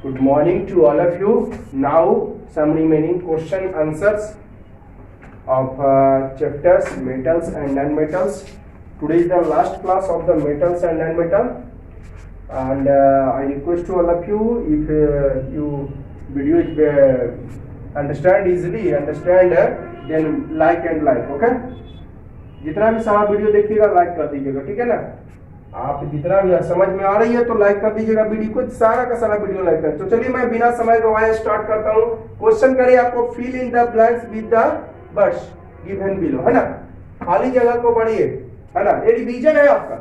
Good morning to all of you. Now some remaining question answers of chapters metals and non-metals. Today is the last class of the metals and non-metal, and I request to all of you, if you video understand easily, then like and like. Okay, जितना भी सारा video देखिएगा like कर दीजिएगा, ठीक है ना। आप जितना भी समझ में आ रही है तो लाइक कर दीजिएगा वीडियो को, सारा का सारा वीडियो लाइक करें। तो चलिए मैं बिना समय गवाए स्टार्ट करता हूँ। क्वेश्चन करिए आपको fill in the blanks with the words given below, है ना। खाली जगह को पढ़िए, है ना। ये रिवीजन है आपका,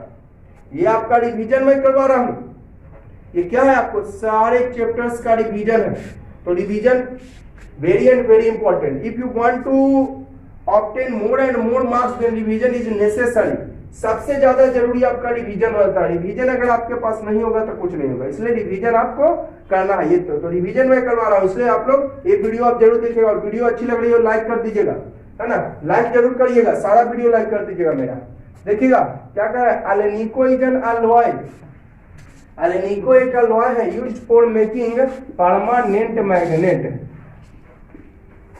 ये आपका रिवीजन मैं करवा रहा हूँ। ये क्या है, आपको सारे चैप्टर्स का रिवीजन है। तो revision very and very important. If you want to obtain more and more marks then revision is necessary. सबसे ज्यादा जरूरी आपका रिवीजन होता है। रिवीजन अगर आपके पास नहीं होगा तो कुछ नहीं होगा, इसलिए रिवीजन आपको करना है। ये तो रिवीजन मैं करवा रहा हूँ, इसलिए आप लोग ये वीडियो आप जरूर देखिएगा। और वीडियो अच्छी लग रही है लाइक कर दीजिएगा, है ना। लाइक जरूर करिएगा, सारा वीडियो लाइक कर दीजिएगा मेरा। देखिएगा क्या कह रहा है, alnico is an alloy. Alnico एक अलॉय है used for making permanent magnet.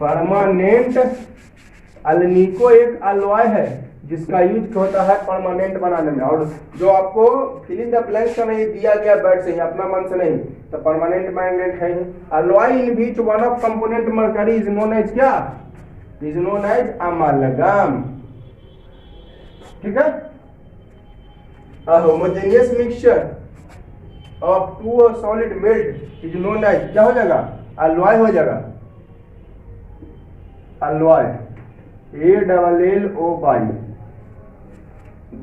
Permanent alnico एक अलॉय है जिसका यूज होता है परमानेंट बनाने में। और जो आपको फिल इन द ब्लैंक्स का नहीं दिया गया बैट से, अपना मन से नहीं, तो परमानेंट मैग्नेट है। Alloy in which one of component mercury is known as क्या, इज नोन एज अमालगम, ठीक है। A homogeneous mixture of two solid melt is known as क्या हो जाएगा, अलॉय हो जाएगा। Alloy ALLOY।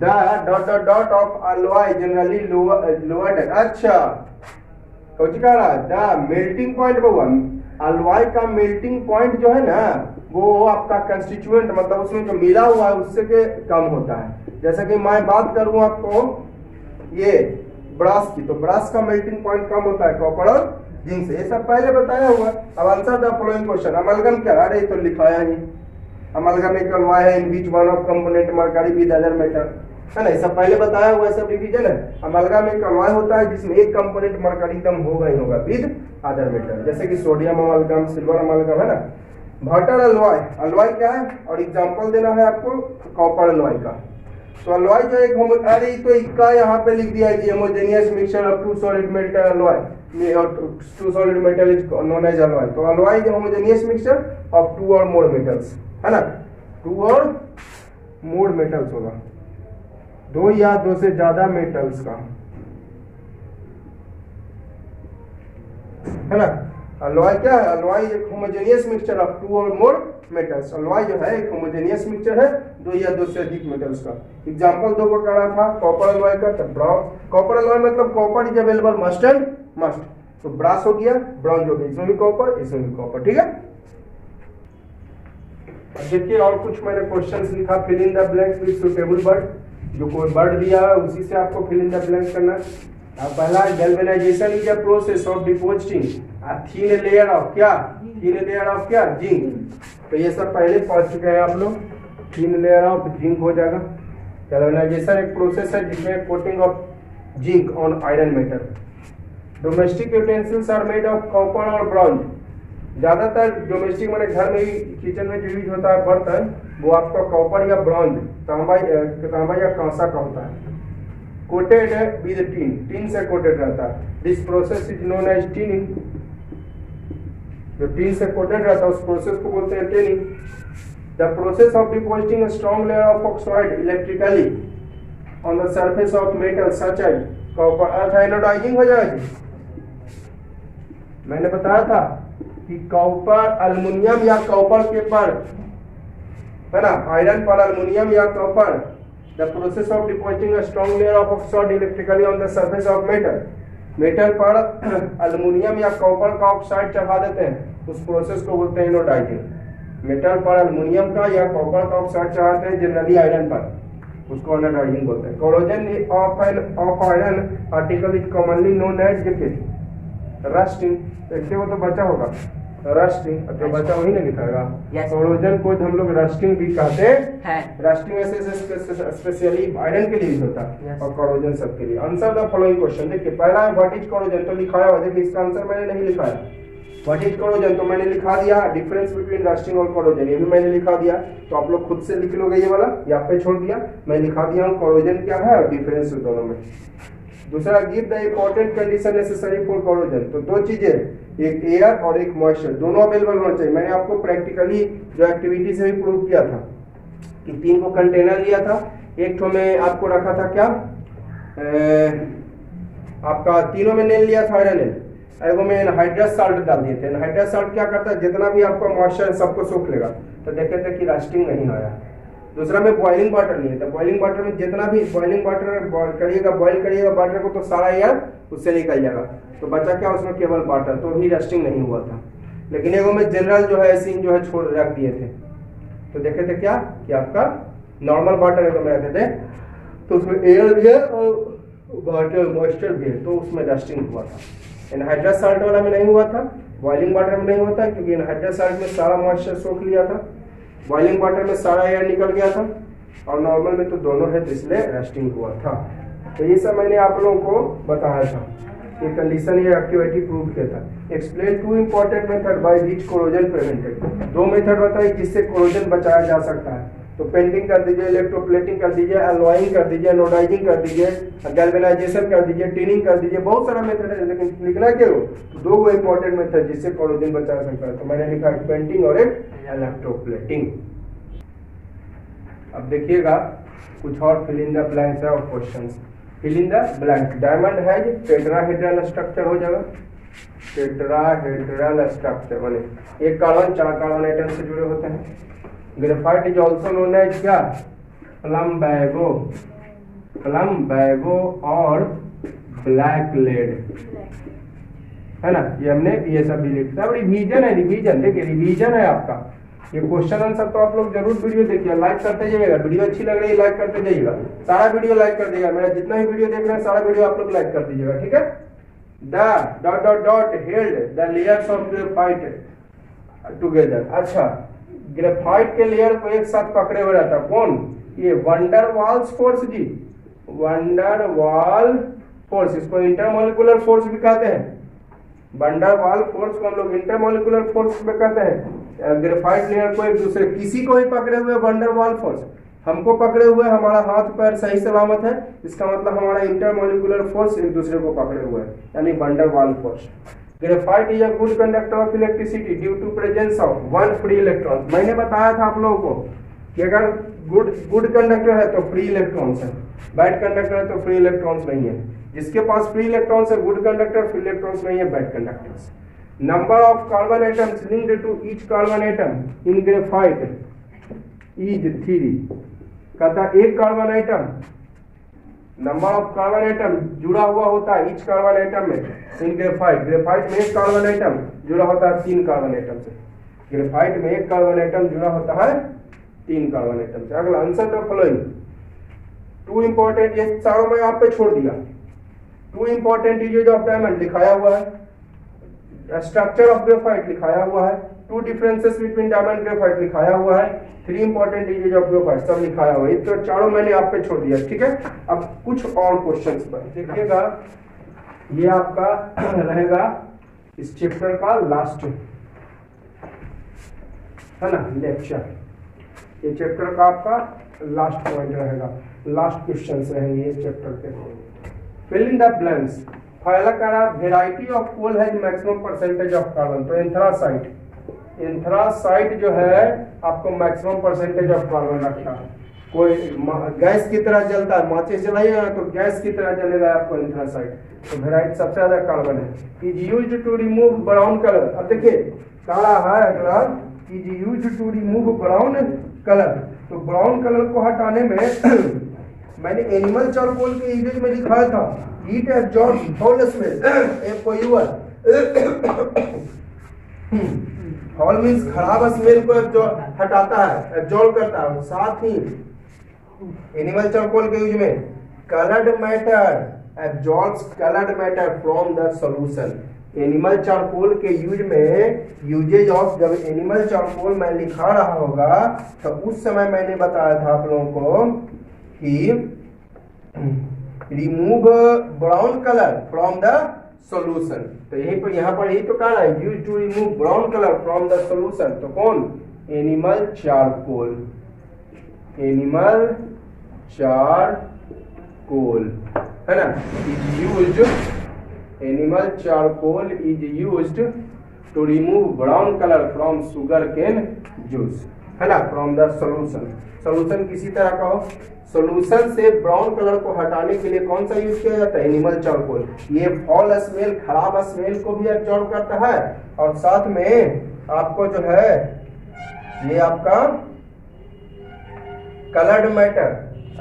The dot of alloy generally lowered। अच्छा the melting point बउआ, अलॉय का मेल्टिंग पॉइंट जो है ना वो आपका कंस्टिट्यूएंट, मतलब उसमें जो मिला हुआ है उससे के कम होता है। जैसे कि मैं बात करूं आपको ये ब्रास की, तो ब्रास का मेल्टिंग पॉइंट कम होता है कॉपर और जिंक से। ये सब पहले बताया हुआ। अब answer the following question. Amalgam क्या, अरे तो लिखाया ही। अमलगम एक अलॉय है इन which one of component mercury with other metal, है ना। सब पहले बताया हुआ, सब रिवीजन है। अमलगम एक अलॉय होता है जिसमें एक कंपोनेंट मर्करी एकदम होगा ही होगा विद अदर मेटल, जैसे कि सोडियम अमलगम, सिल्वर अमलगम, है ना। वाटर अलॉय, अलॉय क्या है और एग्जांपल देना है आपको कॉपर अलॉय का। तो अलॉय जो एक अरे तो इक्का यहाँ पे लिख दिया है कि homogeneous mixture of two solid metal alloy, two solid metal is known as alloy. तो alloy is homogeneous mixture of two और मोर मेटल्स, है ना। टू और मोर मेटल्स होगा, दो या दो से ज्यादा मेटल्स का, है ना। अलॉय क्या है, अलॉय एक होमोजेनियस मिक्सचर ऑफ टू और मोर मेटल्स। अलॉय जो है एक होमोजेनियस मिक्सचर है दो या दो से अधिक मेटल्स का। एग्जांपल दो को करा था कॉपर अलॉय का, तो ब्राउन कॉपर अलॉय मतलब copper is available must and must. तो ब्रास हो गया, ब्रॉन्ज हो गया, इसमें भी कॉपर इसमें भी कॉपर, ठीक है। देखिए और कुछ मैंने क्वेश्चंस लिखा, fill in the blanks with suitable word. जो कोई वर्ड दिया है उसी से आपको फिल इन द ब्लैंक्स करना है। अब पहला galvanisation is a process of depositing a thin layer of क्या, थिन लेयर ऑफ क्या, जिंक। तो ये सब पहले पढ़ चुके हैं आप लोग। थिन लेयर ऑफ जिंक हो जाएगा। गैल्वेनाइजेशन एक प्रोसेस है जिसमें coating of zinc on iron metal. Domestic utensils are made of copper और ब्रॉन्ज। ज्यादातर डोमेस्टिक मैंने घर में ही किचन में जो यूज होता है बर्तन, वो आपका कॉपर या ब्रॉन्ज, तांबा या कांसा का होता है। कोटेड विद टिन, टिन से कोटेड रहता है। This process is known as tinning. जो टिन से कोटेड रहता है उस प्रोसेस को बोलते हैं tinning. The process of depositing a strong layer of oxide electrically on the surface of metal such as copper. अच्छा एनोडाइजिंग हो जाएगी। मैंने बताया था कि कॉपर अल्युमिनियम या कॉपर के पर, है ना, आयरन पर अल्युमिनियम या copper. The process of depositing a strong layer of oxide electrically on the surface of metal. Metal पर अल्युमिनियम या कॉपर का ऑक्साइड चढ़ा देते हैं, उस प्रोसेस को बोलते हैं एनोडाइजिंग। मेटल पर अल्युमिनियम का या कॉपर का ऑक्साइड चढ़ाते हैं जनरली आयरन पर, उसको एनोडाइजिंग बोलते हैं। Corrosion of iron particle is commonly known as rusting. देखिए वो तो बचा होगा, रस्टिंग, अब जो बचा वही ना लिखाएगा। Yes. कोरोजन को हम लोग रस्टिंग भी कहते है। रस्टिंग ऐसे स्पेशली आयरन के लिए यूज होता है Yes. और कोरोजन सबके लिए। आंसर द फॉलोइंग क्वेश्चन, देखिए पहला है व्हाट इज कोरोजन, तो लिखाया हुआ, देखिए इसका आंसर मैंने नहीं लिखाया। व्हाट इज कोरोजन तो मैंने लिखा दिया, डिफरेंस बिटवीन रस्टिंग और कोरोजन ये भी मैंने लिखा दिया, तो आप लोग खुद से लिख लोगे, ये वाला यहाँ पे छोड़ दिया, मैं लिखा दिया हूँ कोरोजन क्या है और डिफरेंस दोनों में। दूसरा give the important condition necessary for corrosion, तो दो चीजें, एक एयर और एक मॉइस्चर, दोनों अवेलेबल होना चाहिए। मैंने आपको प्रैक्टिकली जो एक्टिविटी से भी प्रूव किया था कि 3 को कंटेनर लिया था, एक ठो में आपको रखा था क्या आपका तीनों में नेल लिया था आयरन नेल, एगो में एनहाइड्रस साल्ट डाल दिए थे। एनहाइड्रस साल्ट क्या करता है, जितना भी आपका मॉइस्चर सबको सोख लेगा, तो देखे थे कि रस्टिंग नहीं आया। दूसरा में बॉइलिंग वाटर लिए थे, बॉइलिंग वाटर में जितना भी बॉइलिंग वाटर करिएगा, बॉइल करिएगा वाटर को, तो सारा एयर उससे निकल जाएगा, तो बचा क्या उसमें केवल वाटर, तो भी रस्टिंग नहीं हुआ था। लेकिन एगो में जनरल जो है सीन जो है छोड़ रख दिए थे, तो देखे थे क्या कि आपका नॉर्मल वाटर एगो में रखे थे, तो उसमें एयर भी है और वाटर मॉइस्चर भी है, तो उसमें रस्टिंग हुआ था। एनहाइड्रस साल्ट वाला में नहीं हुआ था, बॉइलिंग वाटर में नहीं होता, क्योंकि एनहाइड्रस साल्ट में सारा मॉइस्चर सोख लिया था, बॉइलिंग वाटर में सारा एयर निकल गया था, और नॉर्मल में तो दोनों है, तो इसलिए रस्टिंग हुआ था। तो ये सब मैंने आप लोगों को बताया था, ये कंडीशन ये एक्टिविटी प्रूव किया था। Explain 2 important method by which corrosion prevented, 2 method बताइए जिससे कोरोजन बचाया जा सकता है। तो पेंटिंग कर दीजिए, इलेक्ट्रोप्लेटिंग कर दीजिए, एलॉइंग कर दीजिए, एनोडाइजिंग कर दीजिए, गैल्वेनाइजेशन कर दीजिए, टिनिंग कर दीजिए, बहुत सारा मेथड है, लेकिन लिखना क्या हो, तो 2 इंपॉर्टेंट मेथड जिससे कोरोजन बचा सकता है, तो मैंने लिखा एक पेंटिंग और एक इलेक्ट्रोप्लेटिंग। अब देखिएगा कुछ और फिल इन द ब्लैंक्स है और questions. Fill in the blank, diamond है टेट्राहेड्रल स्ट्रक्चर हो जाएगा, टेट्राहेड्रल स्ट्रक्चर माने एक कार्बन 4 कार्बन एटम से जुड़े होते हैं। Graphite is also known as क्या, प्लम्बैगो, प्लम्बैगो और ब्लैक लेड, है ना, ये हमने ये सब भी लिखा है। रिवीजन है, रिवीजन देखिए, रिवीजन है आपका ये क्वेश्चन आंसर, तो आप लोग जरूर वीडियो देखिए, लाइक करते जाइएगा, वीडियो अच्छी लग रही है लाइक करते जाइएगा, सारा वीडियो लाइक कर दीजिएगा, मेरा जितना भी वीडियो देख रहे हैं सारा वीडियो आप लोग लाइक कर दीजिएगा, ठीक है। The dot dot dot held the layers of graphite together, अच्छा ग्रेफाइट के लेयर को एक साथ पकड़े हुए रहता, कौन, ये वंडर वाल्स फोर्स जी, वंडर वाल फोर्स, इसको इंटरमोलिकुलर फोर्स भी कहते हैं। वंडर वाल फोर्स को हम लोग इंटरमोलिकुलर फोर्स में कहते हैं। ग्रेफाइट लेयर को एक दूसरे किसी को ही पकड़े हुए वंडर वाल फोर्स, हमको पकड़े हुए, हमारा हाथ पैर सही सलामत है, इसका मतलब हमारा इंटरमोलिकुलर फोर्स एक दूसरे को पकड़े हुए है, यानी van der Waals force. Graphite is a good conductor of electricity due to presence of 1 free electron. मैंने बताया था आप लोगों को कि अगर गुड कंडक्टर है तो फ्री इलेक्ट्रॉन्स है, बैड कंडक्टर है तो फ्री इलेक्ट्रॉन्स नहीं है। जिसके पास फ्री इलेक्ट्रॉन्स है गुड कंडक्टर, फ्री इलेक्ट्रॉन्स नहीं है bad conductors. Number of carbon atoms linked to each carbon atom in graphite is 3, कहता एक carbon atom, number of carbon atom जुड़ा हुआ होता है ईच कार्बन एटम में इन ग्रेफाइट, ग्रेफाइट में एक कार्बन एटम जुड़ा होता है 3 कार्बन एटम से, ग्रेफाइट में एक कार्बन एटम जुड़ा होता है 3 कार्बन एटम से। अगला आंसर द फॉलोइंग 2 इंपॉर्टेंट, ये चारों मैं आप पे छोड़ दिया। 2 इंपॉर्टेंट यूजेज ऑफ डायमंड लिखाया हुआ है, स्ट्रक्चर ऑफ ग्रेफाइट लिखाया हुआ है, 2 डिफरेंसेस बिटवीन डायमंड ग्रेफाइट लिखाया हुआ है, 3 इंपॉर्टेंट यूजेज ऑफ ग्रेफाइट सब लिखाया हुआ है। तो चारों मैंने आप पे छोड़ दिया, ठीक है। अब कुछ और क्वेश्चंस पर देखिएगा, ये आपका रहेगा इस चैप्टर का लास्ट, है ना, लेक्चर, ये चैप्टर का आपका लास्ट पॉइंट रहेगा, लास्ट क्वेश्चंस रहेंगे इस चैप्टर के। फिल इन द ब्लैंक्स, पहला करा variety of coal has maximum percentage of carbon, तो एंथ्रासाइट, एंथ्रासाइट जो है आपको मैक्सिमम परसेंटेज ऑफ कार्बन रखता है। कोई गैस की तरह जलता है, माचिस जलाइएगा तो गैस की तरह जलेगा आपको एंथ्रासाइट, तो वेराइटी सबसे ज्यादा कार्बन है। Is used to remove brown colour, अब देखिए काला है अगला, is used to remove brown colour, तो ब्राउन कलर को हटाने में मैंने एनिमल चारकोल के यूजेज में लिखा था, heat absorb foul smell, FOUL, foul means खराब स्मेल को हटाता है, एब्जॉर्ब करता है। साथ ही एनिमल चारकोल के यूज में coloured matter absorbs coloured matter from the solution, animal charcoal के यूज में, यूजेज ऑफ, जब एनिमल चारकोल मैं लिखा रहा होगा तो उस समय मैंने बताया था आप लोगों को कि remove brown colour from the solution. तो यही पर, यहाँ पर यही तो कहा है, use to remove brown colour from the solution. तो कौन? एनिमल चारकोल, एनिमल चारकोल है ना, is used, animal charcoal is used to remove brown colour from sugar cane juice, है ना, फ्रॉम द सॉल्यूशन। सॉल्यूशन किसी तरह का हो, सॉल्यूशन से ब्राउन कलर को हटाने के लिए कौन सा यूज किया जाता है? Animal charcoal. ये फॉल स्मेल, खराब स्मेल को भी एब्जॉर्ब करता है और साथ में आपको जो है ये आपका कलर्ड मैटर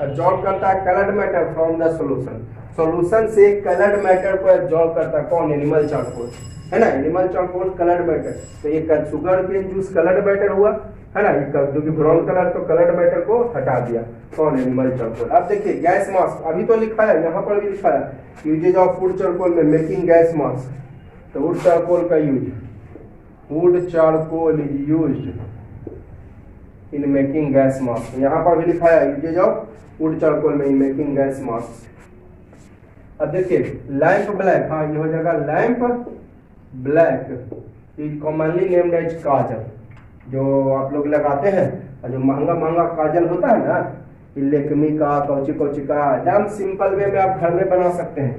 एब्जॉर्ब करता है, coloured matter from the solution. Solution से कलर्ड मैटर को एब्जॉर्ब करता है कौन? एनिमल चारकोल, है ना, एनिमल चारकोल कलर्ड मैटर। तो ये sugar cane juice coloured matter हुआ, है ना, जो कि ब्राउन कलर, तो कलर्ड मैटर को हटा दिया कौन? Animal charcoal. अब देखिए गैस मास्क, अभी तो लिखा है, यहाँ पर भी लिखा है यूजेज ऑफ वुड चारकोल में मेकिंग गैस मास्क। तो वुड चारकोल का use, would charcoal is used in making gas mask. यहाँ पर भी लिखा है यूजेज ऑफ वुड चारकोल में इन मेकिंग गैस मास्क। अब देखिए लैंप ब्लैक, हाँ ये हो जाएगा lamp black is commonly named as kajal. जो आप लोग लगाते हैं और जो महंगा महंगा काजल होता है ना, लेक्मी का, कौची कौची का, एकदम सिंपल वे में आप घर में बना सकते हैं,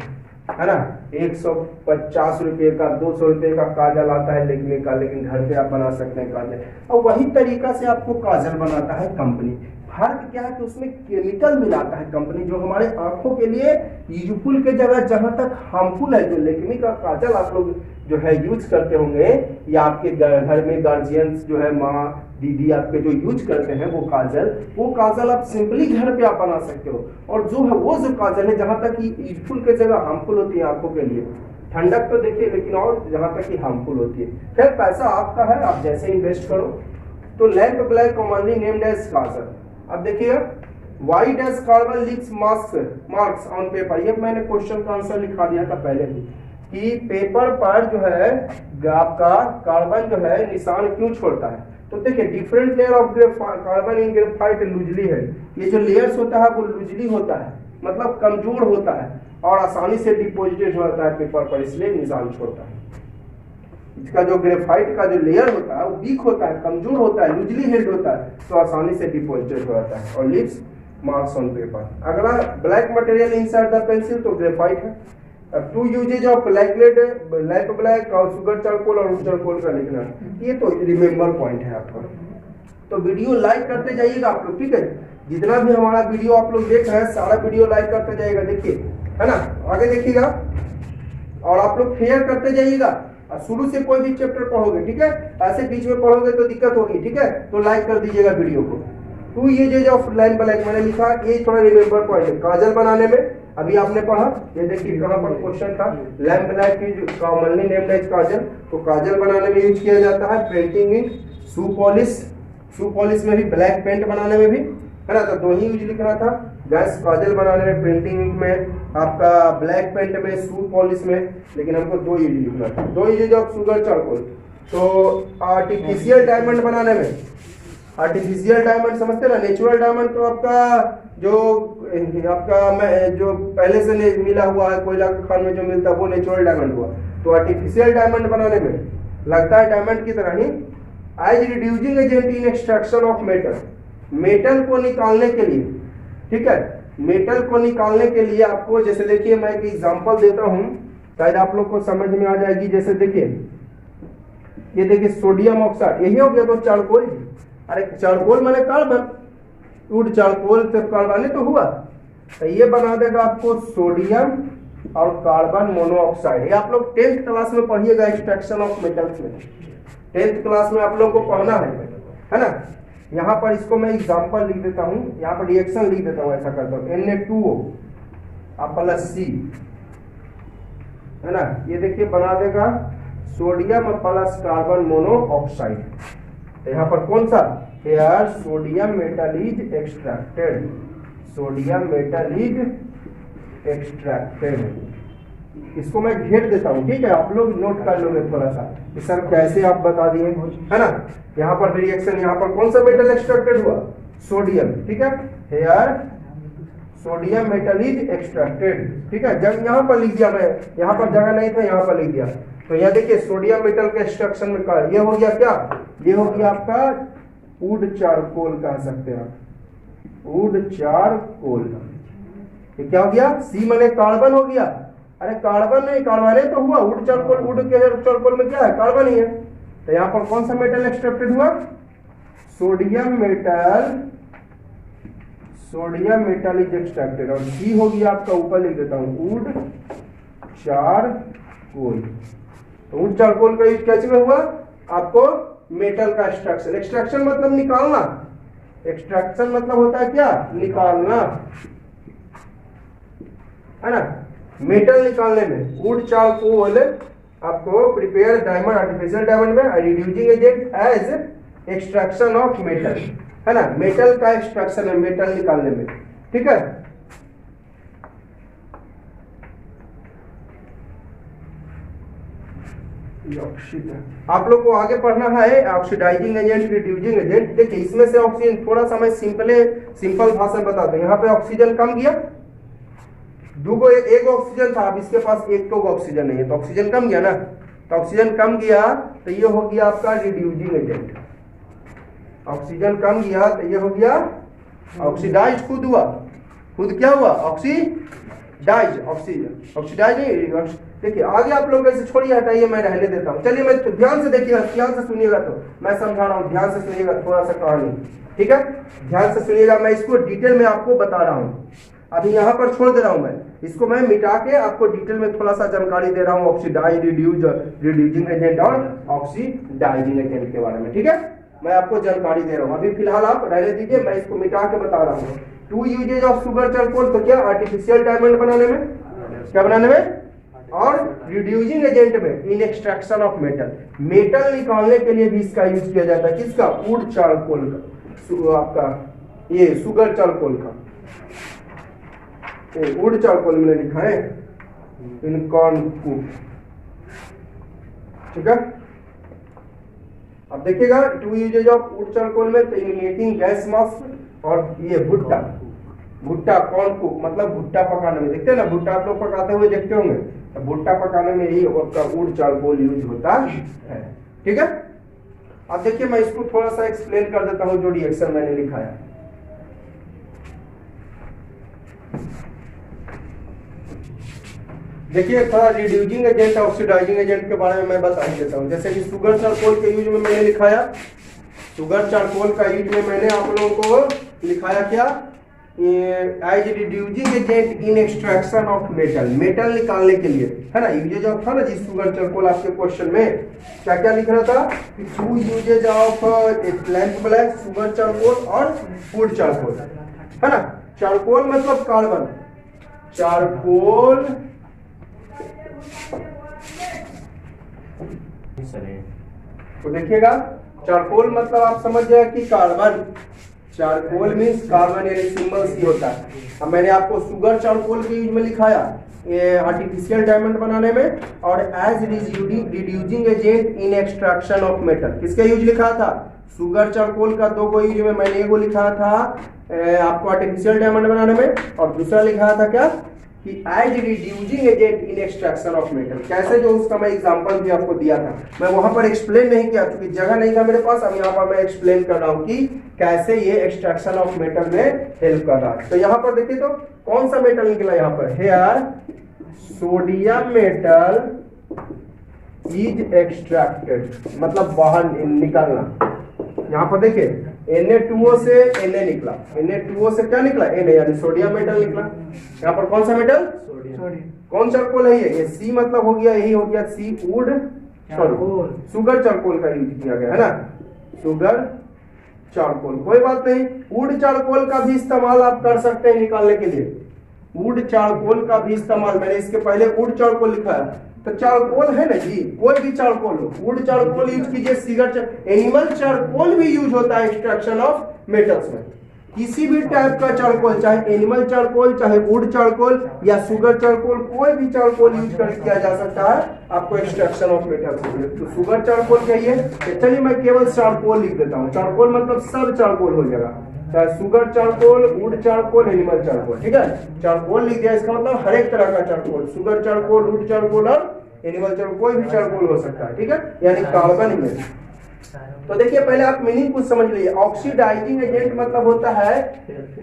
है ना। 150 रुपये का, 200 रुपये का काजल आता है लेक्मी का, लेकिन घर पे आप बना सकते हैं काजल। और वही तरीका से आपको काजल बनाता है कंपनी। फर्क क्या है कि उसमें केमिकल मिलाता है कंपनी, जो हमारे आंखों के लिए यूजफुल के जगह जहां तक हार्मफुल है। जो लेक्मी का काजल आप लोग जो है यूज करते होंगे, या आपके घर में गार्जियंस जो है, माँ दीदी आपके जो यूज करते हैं वो काजल आप सिंपली घर पे आप बना सकते हो। और जो है वो जो काजल है जहां तक यूजफुल के जगह हार्मफुल होती है आंखों के लिए, ठंडक तो देखिए, लेकिन और जहां तक हार्मफुल होती है। खैर पैसा आपका है, आप जैसे इन्वेस्ट करो। तो lamp black commonly named as kajal. अब देखिए white as carbon leaves marks on paper, ये मैंने क्वेश्चन का आंसर लिखा दिया था पहले भी कि पेपर पर जो है आपका कार्बन जो है निशान क्यों छोड़ता है। तो देखिए different layer of carbon in graphite loosely है, ये जो लेयर्स होता है वो लूजली होता है, मतलब कमजोर होता है और आसानी से डिपोजिटेड होता है पेपर पर, इसलिए निशान छोड़ता है। इसका जो ग्रेफाइट का जो लेयर होता है वो वीक होता है, कमजोर होता है, लूजली हेल्ड होता है, तो आसानी से डिपोजिटेड हो जाता है और लीव्स मार्क्स ऑन पेपर। अगला black material inside the pencil, तो ग्रेफाइट है। अब two uses of lamp black और शुगर चारकोल और वुड चारकोल का लिखना, ये तो रिमेम्बर पॉइंट है आपका। तो वीडियो लाइक करते जाइएगा आप लोग, ठीक है। जितना भी हमारा वीडियो आप लोग देख रहे हैं सारा वीडियो लाइक करते जाइएगा, देखिए, है ना, आगे देखिएगा और आप लोग शेयर करते जाइएगा। और शुरू से कोई भी चैप्टर पढ़ोगे, ठीक है, ऐसे बीच में पढ़ोगे तो दिक्कत होगी, ठीक है, तो लाइक कर दीजिएगा वीडियो को। Two uses of lamp black मैंने लिखा, ये थोड़ा रिमेम्बर पॉइंट है। काजल बनाने में अभी आपने पढ़ा, ये देखिए कहाँ पर क्वेश्चन था, लैंप ब्लैक की कॉमनली नेम्ड एज काजल। तो काजल बनाने में यूज किया जाता है, पेंटिंग इंक, शू पॉलिश में भी, ब्लैक पेंट बनाने में भी, है ना। तो दो ही यूज लिखना था, गैस काजल बनाने में, पेंटिंग इंक में, आपका ब्लैक पेंट में, शू पॉलिश में, लेकिन हमको दो यूज लिखना था। दो यूज ऑफ शुगर चारकोल। तो आर्टिफिशियल डायमंड बनाने में, आर्टिफिशियल डायमंड समझते ना, नेचुरल डायमंड तो आपका जो पहले से मिला हुआ है, कोयला के खान में जो मिलता है वो नेचुरल डायमंड हुआ। तो आर्टिफिशियल डायमंड बनाने में लगता है डायमंड की तरह ही। As reducing agent in extraction of metal, metal को निकालने के लिए, ठीक है, मेटल को निकालने के लिए आपको, जैसे देखिए मैं एक एग्जांपल देता हूं, शायद आप लोग को समझ में आ जाएगी। जैसे देखिए, ये देखिए सोडियम ऑक्साइड, यही हो गया तो चारकोल। अरे चारकोल माने कार्बन, वुड चारकोल से कार्बन तो हुआ, तो ये बना देगा आपको सोडियम और कार्बन मोनोऑक्साइड। ये आप लोग 10th क्लास में पढ़िएगा एक्सट्रैक्शन ऑफ मेटल्स में, 10th क्लास में आप लोग को पढ़ना है ना। यहाँ पर इसको मैं एग्जांपल लिख देता हूँ, यहाँ पर रिएक्शन लिख देता हूँ, ऐसा करता हूँ, Na2O प्लस C, है ना। ये देखिए बना देगा सोडियम प्लस कार्बन मोनोऑक्साइड। तो यहाँ पर कौन सा, here sodium metal is extracted, sodium metal is extracted, इसको मैं घेर देता हूँ, ठीक है, आप लोग नोट कर लोगे थोड़ा सा कि सर कैसे आप बता दिए, है ना। यहाँ पर रिएक्शन, यहाँ पर कौन सा मेटल एक्सट्रैक्टेड हुआ, सोडियम, ठीक है, here sodium metal is extracted, ठीक है। जब यहाँ पर लिख दिया, मैं यहाँ पर जगह नहीं था, यहाँ पर लिख दिया, तो यहाँ देखिए सोडियम मेटल के एक्सट्रैक्शन में का ये हो गया क्या, ये हो गया आपका वुड चारकोल कह सकते हैं आप, वुड चारकोल। ये क्या हो गया, सी माने कार्बन हो गया, अरे कार्बन नहीं, कार्बन तो हुआ, वुड चारकोल, वुड के चारकोल में क्या है, कार्बन ही है। तो यहाँ पर कौन सा मेटल एक्सट्रैक्टेड हुआ, sodium metal, sodium metal is extracted. और सी हो गया आपका, ऊपर लिख देता हूं, वुड चारकोल। तो वुड चारकोल का यूज कैसे में हुआ, आपको मेटल का एक्सट्रैक्शन, एक्सट्रैक्शन मतलब निकालना, एक्सट्रैक्शन मतलब होता है क्या, निकालना, है ना, मेटल निकालने में वुड चारकोल आपको प्रिपेयर डायमंड, आर्टिफिशियल डायमंड में reducing agent as extraction of metal, है ना, मेटल का एक्सट्रैक्शन है, मेटल निकालने में, ठीक है। आप लोग को आगे पढ़ना है ऑक्सीडाइजिंग एजेंट, रिड्यूसिंग एजेंट। देखिए इसमें से ऑक्सीजन, थोड़ा सा मैं सिंपल भाषा में बताता हूँ। यहाँ पे ऑक्सीजन कम गया, एक ऑक्सीजन था, अब इसके पास एक तो ऑक्सीजन नहीं है, तो ऑक्सीजन कम गया ना, तो ऑक्सीजन कम गया तो ये हो गया आपका रिड्यूसिंग एजेंट। ऑक्सीजन कम गया तो ये हो गया ऑक्सीडाइज, खुद हुआ, खुद क्या हुआ, ऑक्सीडाइज, ऑक्सीजन ऑक्सीडाइज नहीं। देखिए आगे आप लोग ऐसे छोड़िए, हटाइए, मैं रहने देता हूँ। चलिए मैं ध्यान से देखिएगा, ध्यान से सुनिएगा, तो मैं समझा रहा हूँ, ध्यान से सुनिएगा थोड़ा सा कहानी, ठीक है, ध्यान से सुनिएगा, मैं इसको डिटेल में आपको बता रहा हूँ। अभी यहाँ पर छोड़ दे रहा हूँ, मैं इसको मैं मिटा के आपको डिटेल में थोड़ा सा जानकारी दे रहा हूँ ऑक्सीडाइज, रिड्यूसिंग एजेंट और ऑक्सीडाइजिंग एजेंट के बारे में, ठीक है, मैं आपको जानकारी दे रहा हूँ। अभी फिलहाल आप रहने दीजिए, मैं इसको मिटा के बता रहा हूँ। 2 यूजेज ऑफ शुगर चारकोल, तो क्या, आर्टिफिशियल डायमंड बनाने में, क्या बनाने में, और रिड्यूसिंग एजेंट में इन एक्सट्रैक्शन ऑफ मेटल, मेटल निकालने के लिए भी इसका यूज किया जाता है, किसका, वुड चारकोल का, आपका ये शुगर चारकोल का, वुड चारकोल में लिखा है इन कॉर्नकूप, ठीक है। अब देखिएगा 2 यूजेज ऑफ वुड चारकोल में, तो इमिनेटिंग गैस मास्क और ये भुट्टा, भुट्टा कॉर्नकूप मतलब भुट्टा पकाने में, देखते हैं ना भुट्टा आप लोग पकाते हुए देखते होंगे, तो भुट्टा पकाने में ही आपका वुड चारकोल यूज होता है, ठीक है। अब देखिए मैं इसको थोड़ा सा एक्सप्लेन कर देता हूँ जो रिएक्शन मैंने लिखा है। देखिए थोड़ा रिड्यूसिंग एजेंट, ऑक्सीडाइजिंग एजेंट के बारे में मैं बता ही देता हूँ। जैसे कि शुगर चारकोल के यूज में मैंने लिखाया, शुगर चारकोल का यूज में मैंने आप लोगों को लिखाया क्या, as reducing agent in extraction of metal, metal निकालने के लिए, है ना। यूजेज ऑफ था ना जी शुगर चारकोल, आपके क्वेश्चन में क्या क्या लिख रहा था, 2 uses of lamp black, sugar charcoal और वुड चारकोल, है ना। चारकोल मतलब कार्बन, चारकोल तो देखिएगा चारकोल मतलब आप समझ जाए कि कार्बन, चारकोल मीन्स कार्बन, यानी सिंबल सी होता है। अब मैंने आपको शुगर चारकोल के यूज में लिखाया ये आर्टिफिशियल डायमंड बनाने में, और as reducing agent in extraction of metal, किसका यूज लिखा था, शुगर चारकोल का 2 को यूज में मैंने एगो लिखा था आपको आर्टिफिशियल डायमंड बनाने में, और दूसरा लिखा था क्या कि as reducing agent in extraction of metal. कैसे, जो उसका मैं एग्जांपल भी आपको दिया था, मैं वहां पर एक्सप्लेन नहीं किया क्योंकि जगह नहीं था मेरे पास। अब यहाँ पर मैं एक्सप्लेन कर रहा हूँ कि कैसे ये एक्सट्रैक्शन ऑफ मेटल में हेल्प कर रहा है। तो यहाँ पर देखिए तो कौन सा मेटल निकला यहाँ पर, here sodium metal is extracted, मतलब बाहर निकालना। यहाँ पर देखिए Na2O से Na निकला, Na2O से क्या निकला, Na, यानी सोडियम मेटल निकला। यहाँ पर कौन सा मेटल, सोडियम। कौन चारकोल है ये C मतलब हो गया, यही हो गया C, would charcoal, sugar charcoal का यूज किया गया है ना, शुगर चारकोल। कोई बात नहीं, वुड चारकोल का भी इस्तेमाल आप कर सकते हैं निकालने के लिए, वुड चारकोल का भी इस्तेमाल, मैंने इसके पहले वुड चारकोल लिखा है, तो चारकोल है ना जी, कोई भी चारकोल हो, वुड चारकोल यूज कीजिए, एनिमल चारकोल भी यूज होता है एक्सट्रैक्शन ऑफ मेटल्स में, किसी भी टाइप का चारकोल, चाहे एनिमल चारकोल, चाहे वुड चारकोल या सुगर चारकोल, कोई भी चारकोल यूज कर किया जा सकता है आपको एक्सट्रैक्शन ऑफ मेटल से। तो शुगर चारकोल कहिए, चलिए मैं केवल चारकोल लिख देता हूँ। चारकोल मतलब सब चारकोल हो जाएगा, चाहे sugar charcoal, would charcoal, animal charcoal, ठीक है। चारकोल लिख दिया, इसका मतलब हर एक तरह का charcoal, sugar charcoal, would charcoal और एनिमल चारकोल, कोई भी चारकोल हो सकता है, ठीक है, यानी कार्बन में। तो देखिए पहले आप मीनिंग कुछ समझ लीजिए। ऑक्सीडाइजिंग एजेंट मतलब होता है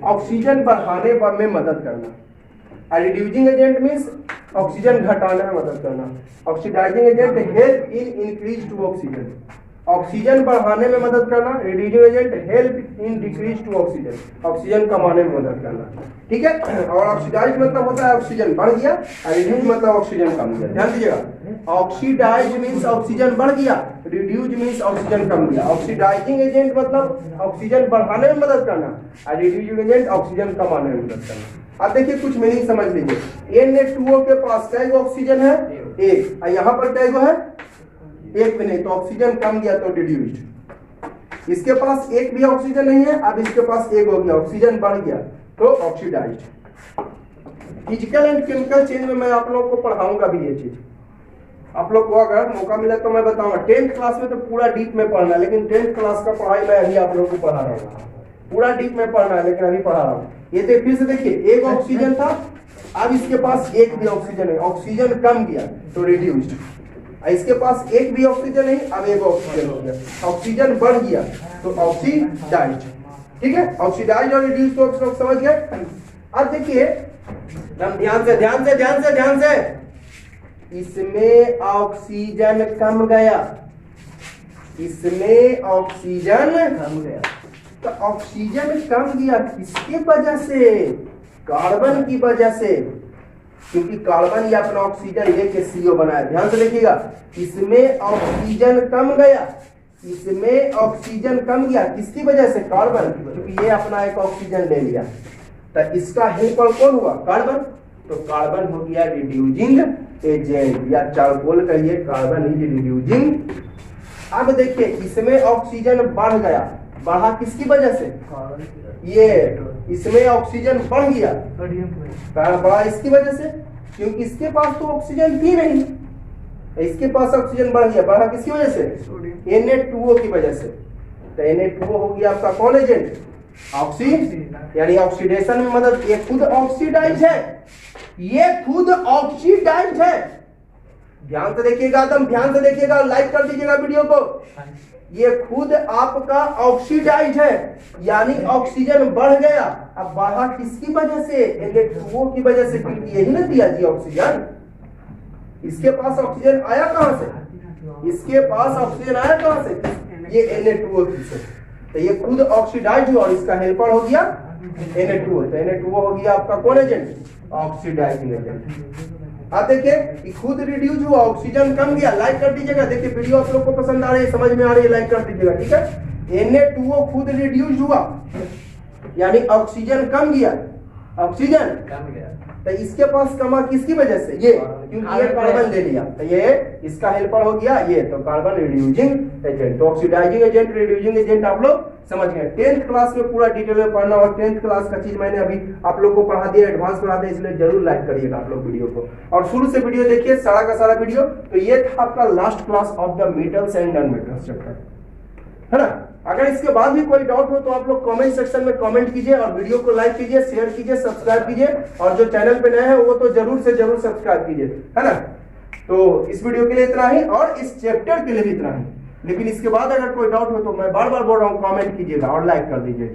ऑक्सीजन बढ़ाने में मदद करना। रिड्यूसिंग एजेंट मींस ऑक्सीजन घटाने में मदद करना। Oxidising agent help in increase to oxygen, oxygen बढ़ाने में मदद करना। Reducing agent help in decrease to oxygen, oxygen कमाने में मदद करना, ठीक है। और ऑक्सीडाइज मतलब होता है ऑक्सीजन बढ़ गया, रिड्यूस मतलब ऑक्सीजन कम गया। ध्यान दीजिएगा, ऑक्सीडाइज मींस ऑक्सीजन बढ़ गया, रिड्यूस मींस ऑक्सीजन कम गया। ऑक्सीडाइजिंग एजेंट मतलब ऑक्सीजन बढ़ाने में मदद करना, और रिड्यूसिंग एजेंट ऑक्सीजन कमाने में मदद करना। अब देखिए कुछ मीनिंग समझ लीजिए। Na2O के पास कै गो ऑक्सीजन है? एक। और यहाँ पर कै गो है? एक भी नहीं, तो ऑक्सीजन कम गया तो रिड्यूस्ड। इसके पास एक भी ऑक्सीजन नहीं है, अब इसके पास एक हो गया, ऑक्सीजन बढ़ गया तो oxidised. Physical and chemical change में मैं आप लोगों को पढ़ाऊंगा भी ये चीज। आप लोग को अगर मौका मिला तो मैं बताऊंगा। 10th क्लास में तो पूरा डीप में पढ़ना है, लेकिन 10th क्लास का पढ़ाई मैं अभी आप लोगों को पढ़ा रहा हूँ। पूरा डीप में पढ़ना है लेकिन अभी पढ़ा रहा हूँ। ये तो फिर से देखिए, एक ऑक्सीजन था, अब इसके पास एक भी ऑक्सीजन है, ऑक्सीजन कम गया तो रिड्यूस्ड। इसके पास एक भी ऑक्सीजन नहीं, अब एक ऑक्सीजन हो गया, ऑक्सीजन बढ़ गया तो ऑक्सीडाइज्ड, ठीक है। ऑक्सीडाइज्ड और रिड्यूस्ड तो आप समझ गए। अब देखिए ध्यान से ध्यान से ध्यान से ध्यान से, इसमें ऑक्सीजन कम गया, इसमें ऑक्सीजन कम गया। तो ऑक्सीजन कम गया किसकी वजह से? कार्बन की वजह से, क्योंकि कार्बन ये अपना ऑक्सीजन लेके CO बनाया। ध्यान से देखिएगा, इसमें ऑक्सीजन कम गया, इसमें ऑक्सीजन कम गया किसकी वजह से? कार्बन, क्योंकि ये अपना एक ऑक्सीजन ले लिया। तो इसका हेल्पर कौन हुआ? कार्बन। तो कार्बन हो गया रिड्यूसिंग एजेंट, या चारकोल कहिए, कार्बन इज रिड्यूसिंग। अब देखिए इसमें ऑक्सीजन बढ़ गया, बढ़ा किसकी वजह से? ये इसमें ऑक्सीजन बढ़ गया, बढ़ा इसकी वजह से, क्योंकि इसके पास तो ऑक्सीजन थी नहीं, इसके पास ऑक्सीजन बढ़ गया, बढ़ा किसकी वजह से? Na2O की वजह से। तो Na2O हो गया आपका कौन एजेंट? यानी ऑक्सीडेशन में मदद। ये खुद ऑक्सीडाइज है, ये खुद ऑक्सीडाइज है। ध्यान से देखिएगा, एकदम ध्यान से देखिएगा, लाइक कर दीजिएगा वीडियो को। ये खुद आपका ऑक्सीडाइज है, यानी ऑक्सीजन बढ़ गया। अब बढ़ा किसकी वजह से? Na2O की वजह से, क्योंकि यही ना दिया जी ऑक्सीजन। इसके पास ऑक्सीजन आया कहां से? इसके पास ऑक्सीजन आया कहां से? ये Na2O से। तो ये खुद ऑक्सीडाइज हुआ और इसका हेल्पर हो गया Na2O। तो Na2O हो गया आपका कौन एजेंट? Oxidising agent. आप देखिए खुद रिड्यूस हुआ, ऑक्सीजन कम गया। लाइक कर दीजिएगा। देखिए वीडियो आप लोग को पसंद आ रही है, समझ में आ रही है, लाइक कर दीजिएगा, ठीक है। Na2O खुद रिड्यूस हुआ, यानी ऑक्सीजन कम गया, ऑक्सीजन कम गया। तो इसके पास कमा किसकी वजह से? ये, क्योंकि ये कार्बन ले लिया, तो ये इसका हेल्पर हो गया ये, तो कार्बन रिड्यूसिंग एजेंट। तो ऑक्सीडाइजिंग एजेंट, रिड्यूसिंग एजेंट आप लोग समझ गए। 10th क्लास में पूरा डिटेल में पढ़ना, और 10th क्लास का चीज मैंने अभी आप लोग को पढ़ा दिया, एडवांस पढ़ा दिया, इसलिए जरूर लाइक करिएगा आप लोग वीडियो को, और शुरू से वीडियो देखिए, सारा का सारा वीडियो। तो ये था आपका last class of the metals and non metals chapter, है ना। अगर इसके बाद भी कोई डाउट हो तो आप लोग कमेंट सेक्शन में कमेंट कीजिए, और वीडियो को लाइक कीजिए, शेयर कीजिए, सब्सक्राइब कीजिए, और जो चैनल पे नए हैं वो तो जरूर से जरूर सब्सक्राइब कीजिए, है ना। तो इस वीडियो के लिए इतना ही, और इस चैप्टर के लिए भी इतना ही। लेकिन इसके बाद अगर कोई डाउट हो तो मैं बार बार बोल रहा हूँ, कमेंट कीजिएगा और लाइक कर दीजिए।